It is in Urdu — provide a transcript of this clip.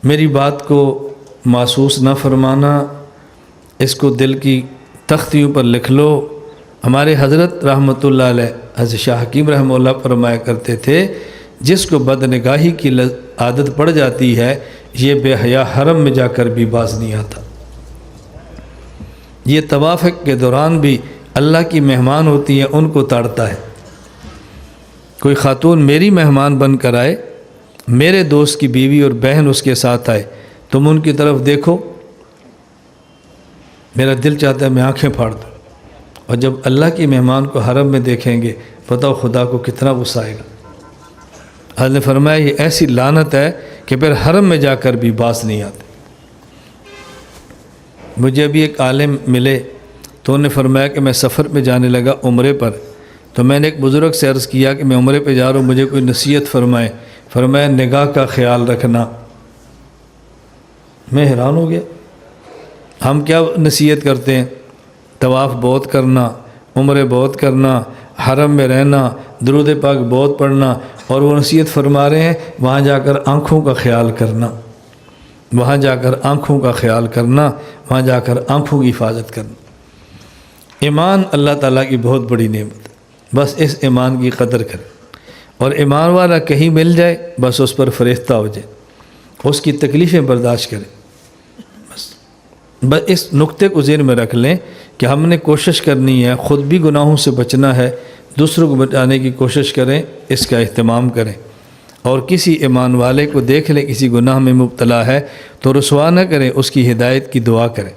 میری بات کو محسوس نہ فرمانا، اس کو دل کی تختیوں پر لکھ لو۔ ہمارے حضرت رحمۃ اللہ علیہ حضرت شاہ حکیم رحمہ اللہ فرمایا کرتے تھے، جس کو بدنگاہی کی عادت پڑ جاتی ہے یہ بے حیا حرم میں جا کر بھی باز نہیں آتا۔ یہ طواف کے دوران بھی اللہ کی مہمان ہوتی ہیں، ان کو تاڑتا ہے۔ کوئی خاتون میری مہمان بن کر آئے، میرے دوست کی بیوی اور بہن اس کے ساتھ آئے، تم ان کی طرف دیکھو، میرا دل چاہتا ہے میں آنکھیں پھاڑ دوں۔ اور جب اللہ کی مہمان کو حرم میں دیکھیں گے، بتاؤ خدا کو کتنا غصہ آئے گا۔ حضرت نے فرمایا یہ ایسی لعنت ہے کہ پھر حرم میں جا کر بھی باز نہیں آتے۔ مجھے ابھی ایک عالم ملے تو انہوں نے فرمایا کہ میں سفر میں جانے لگا عمرے پر، تو میں نے ایک بزرگ سے عرض کیا کہ میں عمرے پہ جا رہا ہوں، مجھے کوئی نصیحت فرمائے۔ فرمایا نگاہ کا خیال رکھنا۔ میں حیران ہو گیا، ہم کیا نصیحت کرتے ہیں؟ طواف بہت کرنا، عمرے بہت کرنا، حرم میں رہنا، درود پاک بہت پڑھنا، اور وہ نصیحت فرما رہے ہیں وہاں جا کر آنکھوں کا خیال کرنا، وہاں جا کر آنکھوں کا خیال کرنا، وہاں جا کر آنکھوں کی حفاظت کرنا۔ ایمان اللہ تعالیٰ کی بہت بڑی نعمت ہے، بس اس ایمان کی قدر کریں، اور ایمان والا کہیں مل جائے بس اس پر فریفتہ ہو جائے، اس کی تکلیفیں برداشت کریں۔ بس اس نقطے کو ذہن میں رکھ لیں کہ ہم نے کوشش کرنی ہے، خود بھی گناہوں سے بچنا ہے، دوسروں کو بچانے کی کوشش کریں، اس کا اہتمام کریں۔ اور کسی ایمان والے کو دیکھ لیں کسی گناہ میں مبتلا ہے تو رسوا نہ کریں، اس کی ہدایت کی دعا کریں۔